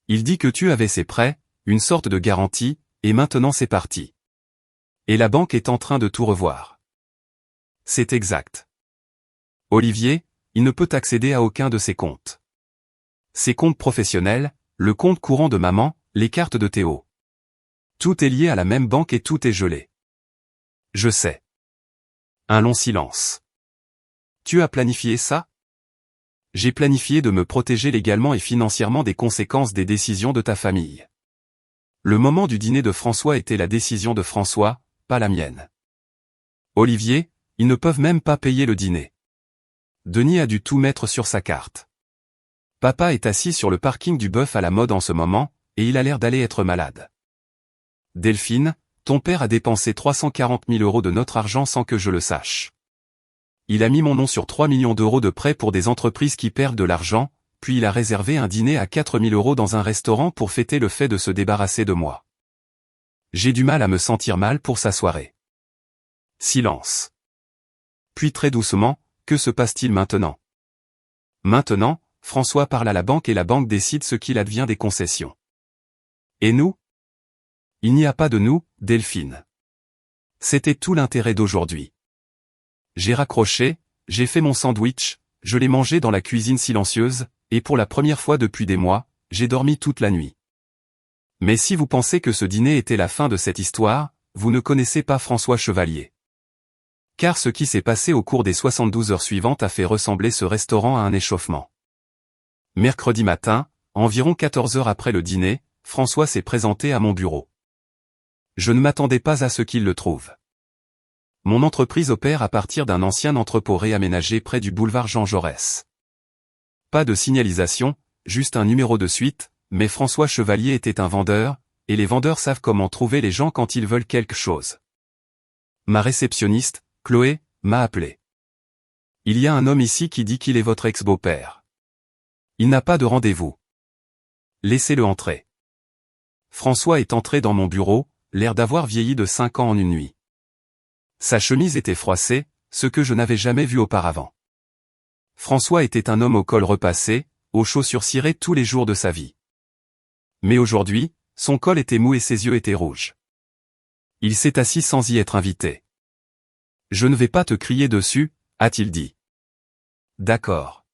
Il dit que tu avais ses prêts, une sorte de garantie, et maintenant c'est parti. Et la banque est en train de tout revoir. C'est exact. Olivier, il ne peut accéder à aucun de ses comptes. Ses comptes professionnels, le compte courant de maman, les cartes de Théo. Tout est lié à la même banque et tout est gelé. Je sais. Un long silence. Tu as planifié ça ? J'ai planifié de me protéger légalement et financièrement des conséquences des décisions de ta famille. Le moment du dîner de François était la décision de François, pas la mienne. Olivier, ils ne peuvent même pas payer le dîner. Denis a dû tout mettre sur sa carte. Papa est assis sur le parking du bœuf à la mode en ce moment, et il a l'air d'aller être malade. Delphine, ton père a dépensé 340 000 € de notre argent sans que je le sache. Il a mis mon nom sur 3 millions d'euros de prêts pour des entreprises qui perdent de l'argent, puis il a réservé un dîner à 4 000 € dans un restaurant pour fêter le fait de se débarrasser de moi. J'ai du mal à me sentir mal pour sa soirée. Silence. Puis très doucement, que se passe-t-il maintenant ? Maintenant, François parle à la banque et la banque décide ce qu'il advient des concessions. Et nous ? Il n'y a pas de nous, Delphine. C'était tout l'intérêt d'aujourd'hui. J'ai raccroché, j'ai fait mon sandwich, je l'ai mangé dans la cuisine silencieuse, et pour la première fois depuis des mois, j'ai dormi toute la nuit. Mais si vous pensez que ce dîner était la fin de cette histoire, vous ne connaissez pas François Chevalier. Car ce qui s'est passé au cours des 72 heures suivantes a fait ressembler ce restaurant à un échauffement. Mercredi matin, environ 14 heures après le dîner, François s'est présenté à mon bureau. Je ne m'attendais pas à ce qu'il le trouve. Mon entreprise opère à partir d'un ancien entrepôt réaménagé près du boulevard Jean Jaurès. Pas de signalisation, juste un numéro de suite, mais François Chevalier était un vendeur, et les vendeurs savent comment trouver les gens quand ils veulent quelque chose. Ma réceptionniste, Chloé, m'a appelé. Il y a un homme ici qui dit qu'il est votre ex-beau-père. Il n'a pas de rendez-vous. Laissez-le entrer. François est entré dans mon bureau, l'air d'avoir vieilli de 5 ans en une nuit. Sa chemise était froissée, ce que je n'avais jamais vu auparavant. François était un homme au col repassé, aux chaussures cirées tous les jours de sa vie. Mais aujourd'hui, son col était mou et ses yeux étaient rouges. Il s'est assis sans y être invité. « Je ne vais pas te crier dessus », a-t-il dit. « D'accord. »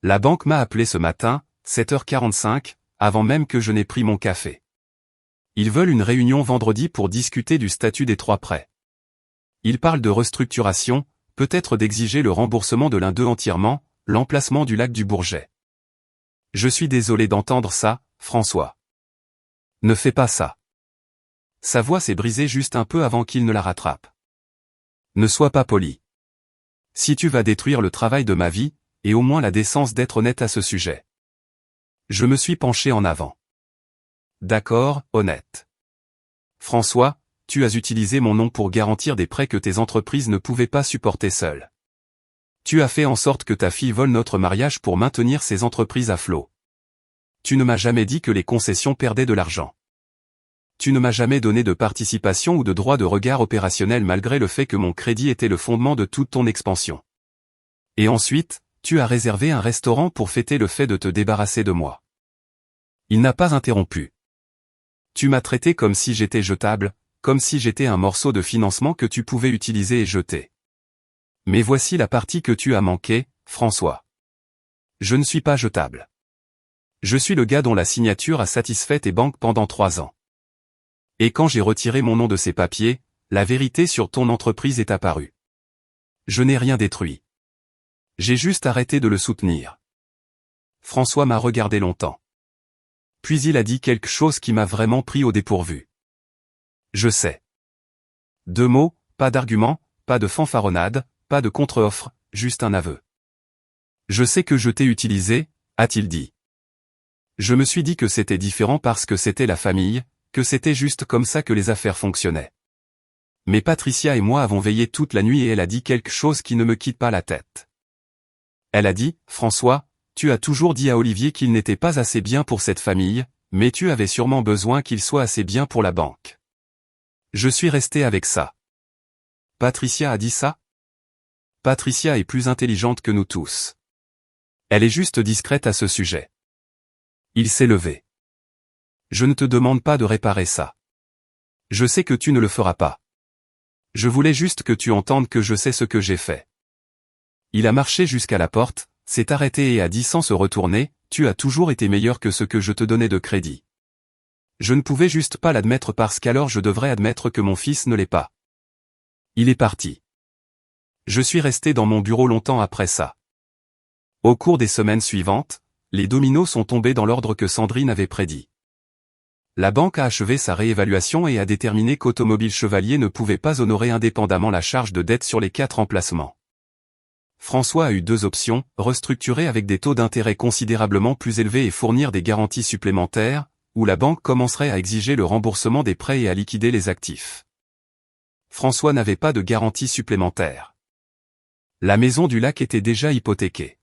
La banque m'a appelé ce matin, 7h45, avant même que je n'ai pris mon café. Ils veulent une réunion vendredi pour discuter du statut des 3 prêts. Ils parlent de restructuration, peut-être d'exiger le remboursement de l'un d'eux entièrement, l'emplacement du lac du Bourget. Je suis désolé d'entendre ça, François. Ne fais pas ça. Sa voix s'est brisée juste un peu avant qu'il ne la rattrape. Ne sois pas poli. Si tu vas détruire le travail de ma vie, et au moins la décence d'être honnête à ce sujet. Je me suis penché en avant. D'accord, honnête. François, tu as utilisé mon nom pour garantir des prêts que tes entreprises ne pouvaient pas supporter seules. Tu as fait en sorte que ta fille vole notre mariage pour maintenir ses entreprises à flot. Tu ne m'as jamais dit que les concessions perdaient de l'argent. Tu ne m'as jamais donné de participation ou de droit de regard opérationnel malgré le fait que mon crédit était le fondement de toute ton expansion. Et ensuite, tu as réservé un restaurant pour fêter le fait de te débarrasser de moi. Il n'a pas interrompu. Tu m'as traité comme si j'étais jetable, comme si j'étais un morceau de financement que tu pouvais utiliser et jeter. Mais voici la partie que tu as manqué, François. Je ne suis pas jetable. Je suis le gars dont la signature a satisfait tes banques pendant 3 ans. Et quand j'ai retiré mon nom de ces papiers, la vérité sur ton entreprise est apparue. Je n'ai rien détruit. J'ai juste arrêté de le soutenir. François m'a regardé longtemps. Puis il a dit quelque chose qui m'a vraiment pris au dépourvu. Je sais. 2 mots, pas d'argument, pas de fanfaronnade, pas de contre-offre, juste un aveu. Je sais que je t'ai utilisé, a-t-il dit. Je me suis dit que c'était différent parce que c'était la famille, que c'était juste comme ça que les affaires fonctionnaient. Mais Patricia et moi avons veillé toute la nuit et elle a dit quelque chose qui ne me quitte pas la tête. Elle a dit, François, tu as toujours dit à Olivier qu'il n'était pas assez bien pour cette famille, mais tu avais sûrement besoin qu'il soit assez bien pour la banque. Je suis resté avec ça. Patricia a dit ça? Patricia est plus intelligente que nous tous. Elle est juste discrète à ce sujet. Il s'est levé. Je ne te demande pas de réparer ça. Je sais que tu ne le feras pas. Je voulais juste que tu entendes que je sais ce que j'ai fait. Il a marché jusqu'à la porte, s'est arrêté et a dit sans se retourner, tu as toujours été meilleur que ce que je te donnais de crédit. Je ne pouvais juste pas l'admettre parce qu'alors je devrais admettre que mon fils ne l'est pas. Il est parti. Je suis resté dans mon bureau longtemps après ça. Au cours des semaines suivantes, les dominos sont tombés dans l'ordre que Sandrine avait prédit. La banque a achevé sa réévaluation et a déterminé qu'Automobile Chevalier ne pouvait pas honorer indépendamment la charge de dette sur les 4 emplacements. François a eu 2 options, restructurer avec des taux d'intérêt considérablement plus élevés et fournir des garanties supplémentaires, ou la banque commencerait à exiger le remboursement des prêts et à liquider les actifs. François n'avait pas de garantie supplémentaire. La maison du lac était déjà hypothéquée.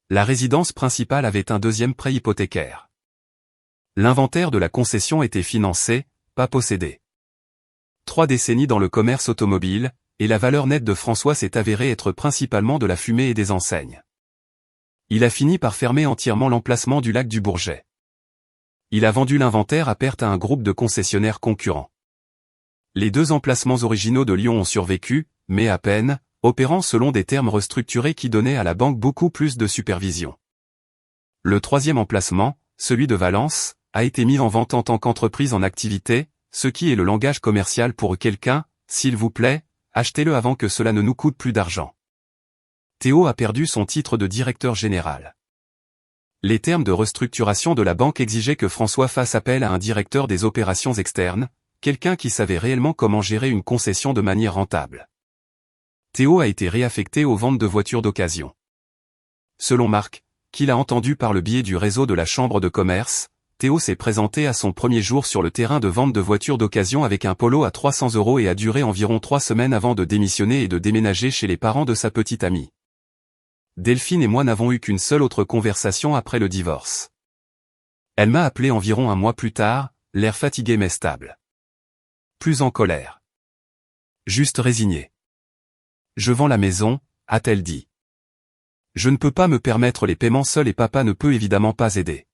La résidence principale avait un 2e prêt hypothécaire. L'inventaire de la concession était financé, pas possédé. 3 décennies dans le commerce automobile, et la valeur nette de François s'est avérée être principalement de la fumée et des enseignes. Il a fini par fermer entièrement l'emplacement du lac du Bourget. Il a vendu l'inventaire à perte à un groupe de concessionnaires concurrents. Les 2 emplacements originaux de Lyon ont survécu, mais à peine, opérant selon des termes restructurés qui donnaient à la banque beaucoup plus de supervision. Le 3e emplacement, celui de Valence, a été mis en vente en tant qu'entreprise en activité, ce qui est le langage commercial pour quelqu'un, s'il vous plaît, achetez-le avant que cela ne nous coûte plus d'argent. Théo a perdu son titre de directeur général. Les termes de restructuration de la banque exigeaient que François fasse appel à un directeur des opérations externes, quelqu'un qui savait réellement comment gérer une concession de manière rentable. Théo a été réaffecté aux ventes de voitures d'occasion. Selon Marc, qu'il a entendu par le biais du réseau de la Chambre de commerce, Théo s'est présenté à son premier jour sur le terrain de vente de voitures d'occasion avec un polo à 300 € et a duré environ 3 semaines avant de démissionner et de déménager chez les parents de sa petite amie. Delphine et moi n'avons eu qu'une seule autre conversation après le divorce. Elle m'a appelé environ un mois plus tard, l'air fatigué mais stable. Plus en colère. Juste résignée. Je vends la maison, a-t-elle dit. Je ne peux pas me permettre les paiements seul et papa ne peut évidemment pas aider.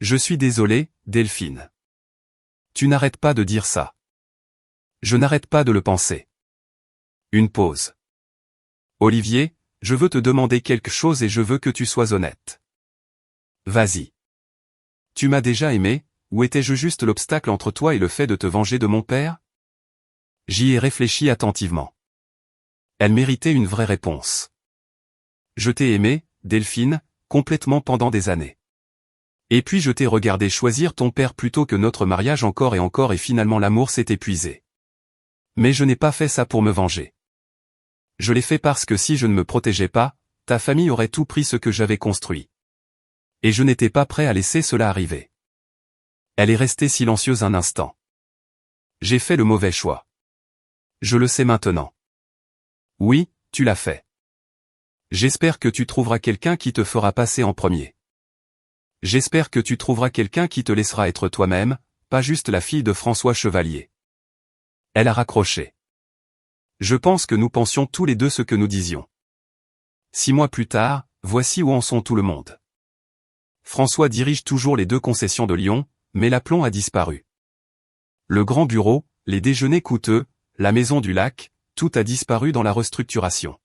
Je suis désolé, Delphine. Tu n'arrêtes pas de dire ça. Je n'arrête pas de le penser. Une pause. Olivier, je veux te demander quelque chose et je veux que tu sois honnête. Vas-y. Tu m'as déjà aimé, ou étais-je juste l'obstacle entre toi et le fait de te venger de mon père? J'y ai réfléchi attentivement. Elle méritait une vraie réponse. Je t'ai aimé, Delphine, complètement pendant des années. Et puis je t'ai regardé choisir ton père plutôt que notre mariage encore et finalement l'amour s'est épuisé. Mais je n'ai pas fait ça pour me venger. Je l'ai fait parce que si je ne me protégeais pas, ta famille aurait tout pris ce que j'avais construit. Et je n'étais pas prêt à laisser cela arriver. Elle est restée silencieuse un instant. J'ai fait le mauvais choix. Je le sais maintenant. Oui, tu l'as fait. J'espère que tu trouveras quelqu'un qui te fera passer en premier. J'espère que tu trouveras quelqu'un qui te laissera être toi-même, pas juste la fille de François Chevalier. Elle a raccroché. Je pense que nous pensions tous les deux ce que nous disions. 6 mois plus tard, voici où en sont tout le monde. François dirige toujours les 2 concessions de Lyon, mais l'aplomb a disparu. Le grand bureau, les déjeuners coûteux, la maison du lac, tout a disparu dans la restructuration.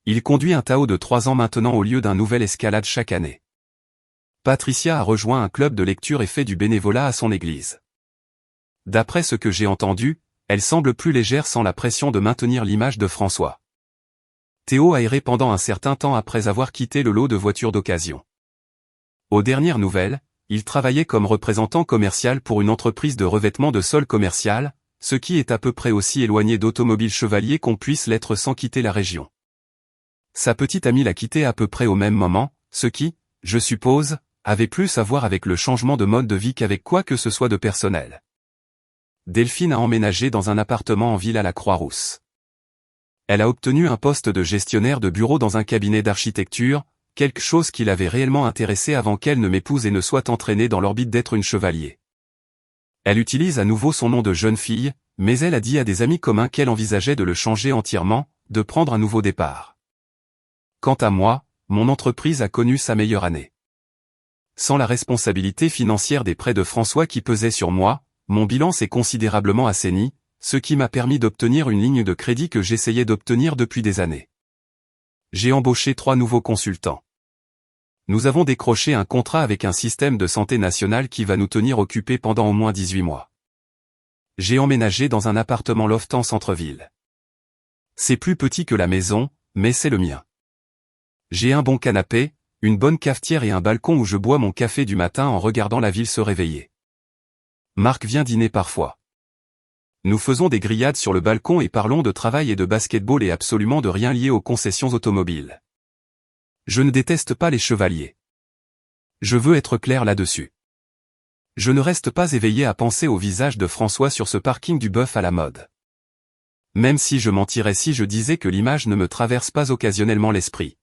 Il conduit un Tao de 3 ans maintenant au lieu d'un nouvel Escalade chaque année. Patricia a rejoint un club de lecture et fait du bénévolat à son église. D'après ce que j'ai entendu, elle semble plus légère sans la pression de maintenir l'image de François. Théo a erré pendant un certain temps après avoir quitté le lot de voitures d'occasion. Aux dernières nouvelles, il travaillait comme représentant commercial pour une entreprise de revêtement de sol commercial, ce qui est à peu près aussi éloigné d'Automobile Chevalier qu'on puisse l'être sans quitter la région. Sa petite amie l'a quitté à peu près au même moment, ce qui, je suppose, avait plus à voir avec le changement de mode de vie qu'avec quoi que ce soit de personnel. Delphine a emménagé dans un appartement en ville à la Croix-Rousse. Elle a obtenu un poste de gestionnaire de bureau dans un cabinet d'architecture, quelque chose qui l'avait réellement intéressée avant qu'elle ne m'épouse et ne soit entraînée dans l'orbite d'être une chevalier. Elle utilise à nouveau son nom de jeune fille, mais elle a dit à des amis communs qu'elle envisageait de le changer entièrement, de prendre un nouveau départ. Quant à moi, mon entreprise a connu sa meilleure année. Sans la responsabilité financière des prêts de François qui pesaient sur moi, mon bilan s'est considérablement assaini, ce qui m'a permis d'obtenir une ligne de crédit que j'essayais d'obtenir depuis des années. J'ai embauché 3 nouveaux consultants. Nous avons décroché un contrat avec un système de santé national qui va nous tenir occupés pendant au moins 18 mois. J'ai emménagé dans un appartement loft en centre-ville. C'est plus petit que la maison, mais c'est le mien. J'ai un bon canapé, une bonne cafetière et un balcon où je bois mon café du matin en regardant la ville se réveiller. Marc vient dîner parfois. Nous faisons des grillades sur le balcon et parlons de travail et de basketball et absolument de rien lié aux concessions automobiles. Je ne déteste pas les chevaliers. Je veux être clair là-dessus. Je ne reste pas éveillé à penser au visage de François sur ce parking du bœuf à la mode. Même si je mentirais si je disais que l'image ne me traverse pas occasionnellement l'esprit.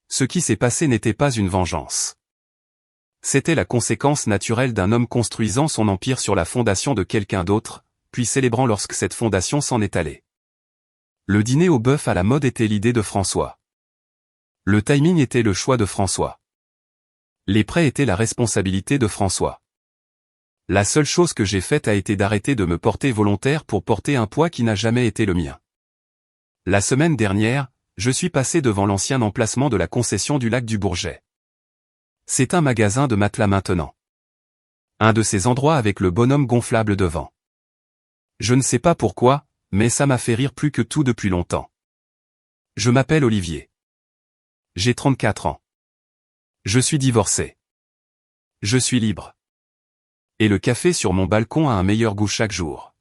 Ce qui s'est passé n'était pas une vengeance. C'était la conséquence naturelle d'un homme construisant son empire sur la fondation de quelqu'un d'autre, puis célébrant lorsque cette fondation s'en est allée. Le dîner au bœuf à la mode était l'idée de François. Le timing était le choix de François. Les prêts étaient la responsabilité de François. La seule chose que j'ai faite a été d'arrêter de me porter volontaire pour porter un poids qui n'a jamais été le mien. La semaine dernière, je suis passé devant l'ancien emplacement de la concession du lac du Bourget. C'est un magasin de matelas maintenant. Un de ces endroits avec le bonhomme gonflable devant. Je ne sais pas pourquoi, mais ça m'a fait rire plus que tout depuis longtemps. Je m'appelle Olivier. J'ai 34 ans. Je suis divorcé. Je suis libre. Et le café sur mon balcon a un meilleur goût chaque jour.